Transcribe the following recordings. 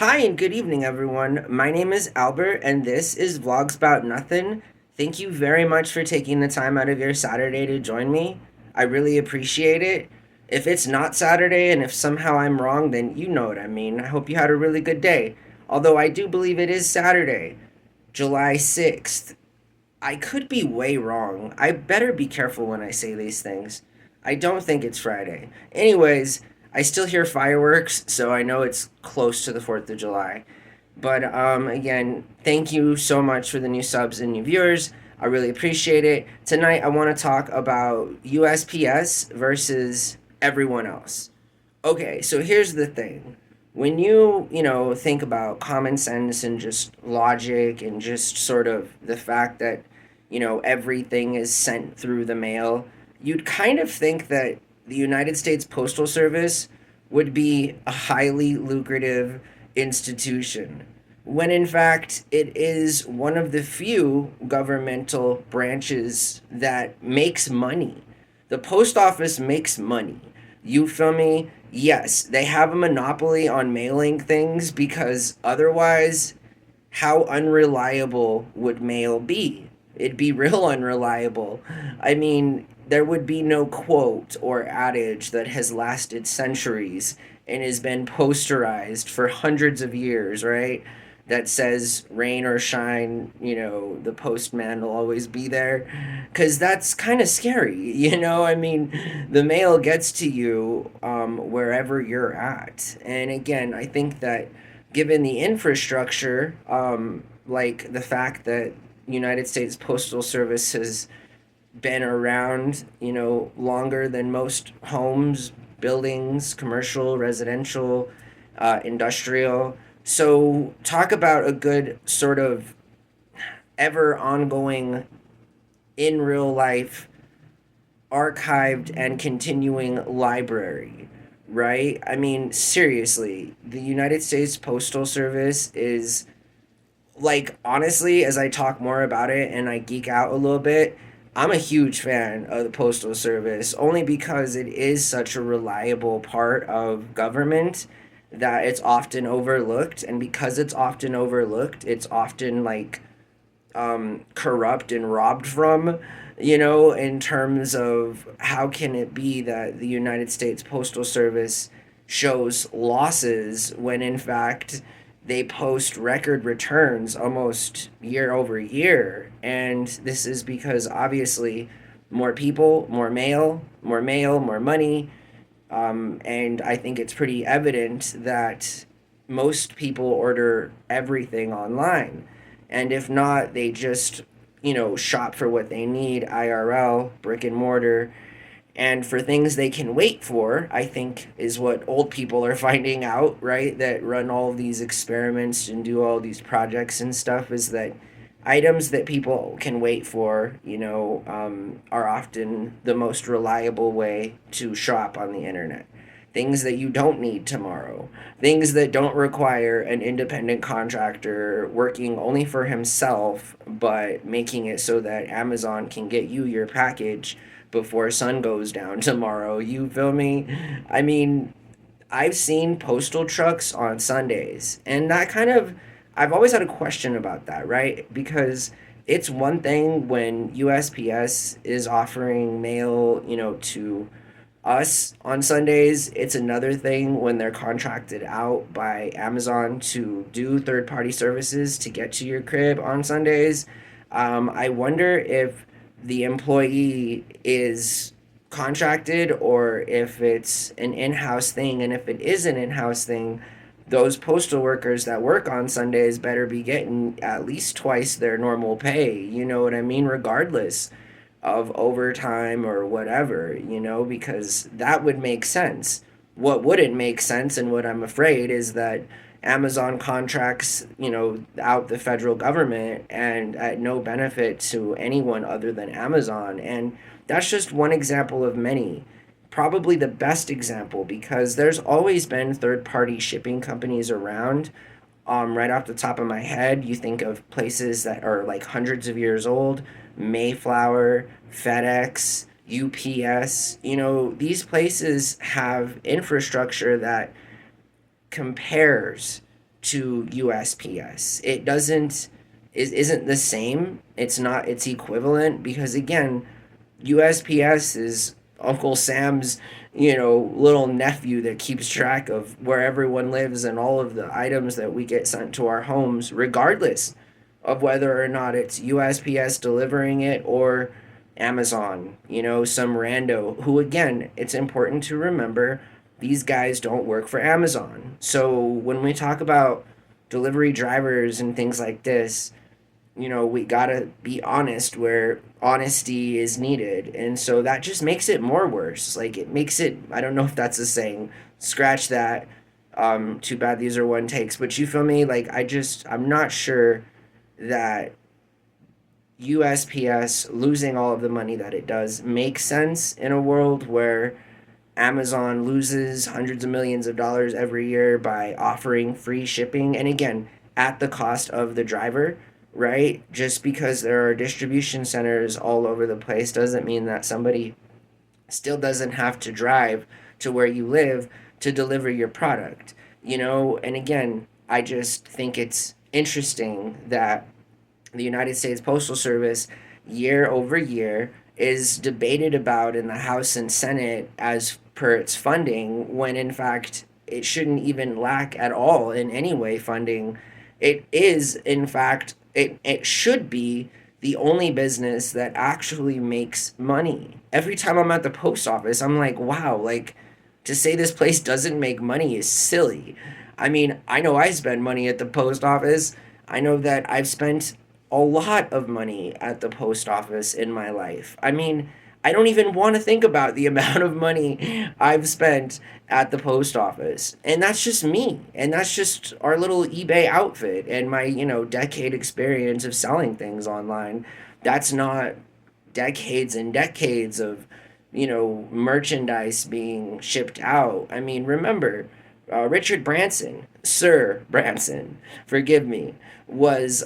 Hi and good evening, everyone. My name is Albert, and this is VlogsBoutNothin. Thank you very much for taking the time out of your Saturday to join me. I really appreciate it. If it's not Saturday and if somehow I'm wrong, then you know what I mean. I hope you had a really good day. Although I do believe it is Saturday, July 6th. I could be way wrong. I better be careful when I say these things. I don't think it's Friday. Anyways, I still hear fireworks, so I know it's close to the 4th of July. But again, thank you so much for the new subs and new viewers. I really appreciate it. Tonight, I want to talk about USPS versus everyone else. Okay, so here's the thing. When you think about common sense and just logic and just sort of the fact that, everything is sent through the mail, you'd kind of think that the United States Postal Service would be a highly lucrative institution, when in fact it is one of the few governmental branches that makes money. The post office makes money. You feel me? Yes, they have a monopoly on mailing things because otherwise, how unreliable would mail be? It'd be real unreliable. I mean, there would be no quote or adage that has lasted centuries and has been posterized for hundreds of years, right? That says rain or shine, the postman will always be there. Because that's kind of scary, I mean, the mail gets to you wherever you're at. And again, I think that given the infrastructure, like the fact that United States Postal Service has been around, longer than most homes, buildings, commercial, residential, industrial. So, talk about a good sort of ever ongoing, in real life, archived and continuing library, right? I mean, seriously, the United States Postal Service is like, honestly, as I talk more about it and I geek out a little bit, I'm a huge fan of the Postal Service only because it is such a reliable part of government that it's often overlooked. And because it's often overlooked, it's often like corrupt and robbed from, in terms of how can it be that the United States Postal Service shows losses when in fact they post record returns almost year over year. And this is because obviously more people, more mail, more money. And I think it's pretty evident that most people order everything online. And if not, they just, shop for what they need IRL, brick and mortar. And for things they can wait for, I think is what old people are finding out, right? That run all these experiments and do all these projects and stuff, is that items that people can wait for, are often the most reliable way to shop on the internet. Things that you don't need tomorrow, things that don't require an independent contractor working only for himself, but making it so that Amazon can get you your package before sun goes down tomorrow. You feel me? I mean, I've seen postal trucks on Sundays, and that kind of, I've always had a question about that, right? Because it's one thing when USPS is offering mail, to us on Sundays. It's another thing when they're contracted out by Amazon to do third party services to get to your crib on Sundays. I wonder if the employee is contracted or if it's an in house thing. And if it is an in house thing, those postal workers that work on Sundays better be getting at least twice their normal pay. You know what I mean? Regardless of overtime or whatever, because that would make sense. What wouldn't make sense, and what I'm afraid, is that Amazon contracts, out the federal government and at no benefit to anyone other than Amazon. And that's just one example of many. Probably the best example, because there's always been third party shipping companies around. Right off the top of my head, you think of places that are like hundreds of years old: Mayflower, FedEx, UPS. These places have infrastructure that compares to USPS. It doesn't isn't the same. It's not its equivalent because again, USPS is Uncle Sam's, little nephew that keeps track of where everyone lives and all of the items that we get sent to our homes, regardless of whether or not it's USPS delivering it or Amazon, some rando who, again, it's important to remember these guys don't work for Amazon. So when we talk about delivery drivers and things like this, we gotta be honest where honesty is needed. And so that just makes it more worse. Like, it makes it, I don't know if that's a saying, scratch that. Too bad these are one takes, but you feel me? Like, I'm not sure that USPS losing all of the money that it does makes sense in a world where Amazon loses hundreds of millions of dollars every year by offering free shipping. And again, at the cost of the driver, right? Just because there are distribution centers all over the place doesn't mean that somebody still doesn't have to drive to where you live to deliver your product, And again, I just think it's interesting that the United States Postal Service, year over year, is debated about in the House and Senate as per its funding, when in fact it shouldn't even lack at all in any way funding. It is, in fact, it should be the only business that actually makes money. Every time I'm at the post office, I'm like, wow, like, to say this place doesn't make money is silly. I mean, I know I spend money at the post office. I know that I've spent a lot of money at the post office in my life. I mean, I don't even want to think about the amount of money I've spent at the post office. And that's just me. And that's just our little eBay outfit and my, decade experience of selling things online. That's not decades and decades of, merchandise being shipped out. I mean, remember, Richard Branson, Sir Branson, forgive me, was,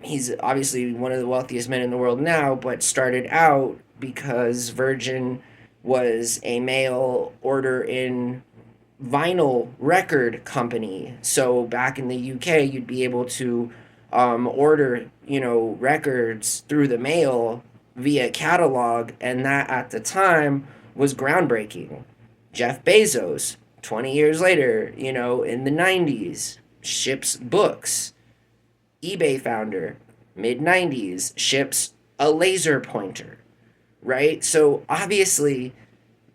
he's obviously one of the wealthiest men in the world now, but started out because Virgin was a mail order in vinyl record company. So back in the UK, you'd be able to order, records through the mail via catalog, and that at the time was groundbreaking. Jeff Bezos, 20 years later, in the 90s, ships books. eBay founder, mid 90s, ships a laser pointer, right? So obviously,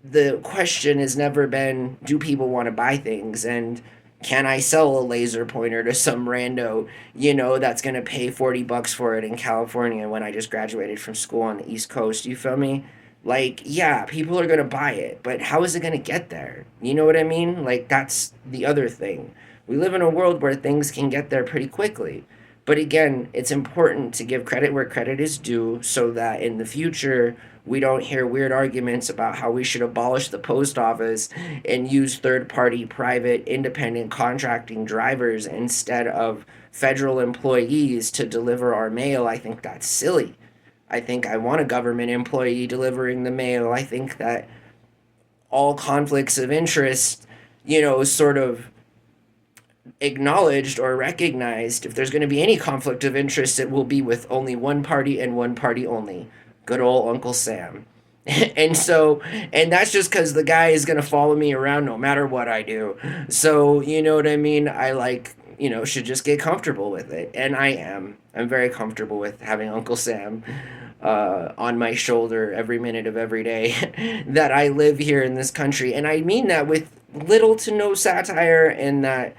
the question has never been, do people want to buy things? And can I sell a laser pointer to some rando, that's going to pay 40 bucks for it in California when I just graduated from school on the East Coast? You feel me? Like, yeah, people are going to buy it, but how is it going to get there? You know what I mean? Like, that's the other thing. We live in a world where things can get there pretty quickly. But again, it's important to give credit where credit is due so that in the future, we don't hear weird arguments about how we should abolish the post office and use third party, private, independent contracting drivers instead of federal employees to deliver our mail. I think that's silly. I think I want a government employee delivering the mail. I think that all conflicts of interest, sort of acknowledged or recognized. If there's going to be any conflict of interest, it will be with only one party and one party only. Good old Uncle Sam. And that's just because the guy is going to follow me around no matter what I do. So, you know what I mean? I should just get comfortable with it. And I am. I'm very comfortable with having Uncle Sam on my shoulder every minute of every day that I live here in this country. And I mean that with little to no satire, and that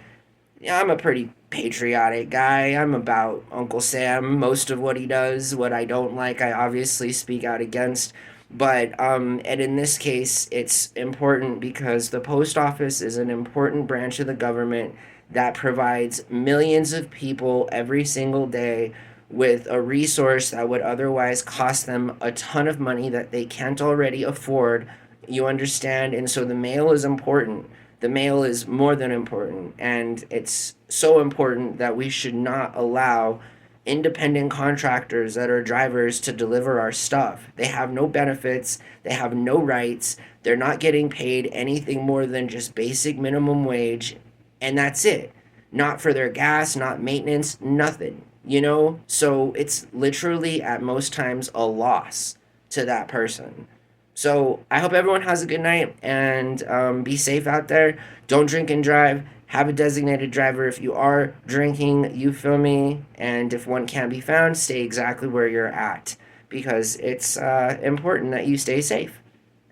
I'm a pretty patriotic guy. I'm about Uncle Sam, most of what he does. What I don't like, I obviously speak out against. But, and in this case, it's important because the post office is an important branch of the government that provides millions of people every single day with a resource that would otherwise cost them a ton of money that they can't already afford. You understand? And so the mail is important. The mail is more than important. And it's so important that we should not allow independent contractors that are drivers to deliver our stuff. They have no benefits, they have no rights, they're not getting paid anything more than just basic minimum wage, and that's it. not for their gas, not maintenance, nothing, you know? So it's literally at most times a loss to that person. So I hope everyone has a good night and be safe out there. Don't drink and drive. Have a designated driver if you are drinking, you feel me? And if one can't be found, stay exactly where you're at because it's important that you stay safe.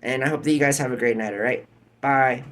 And I hope that you guys have a great night, all right? Bye.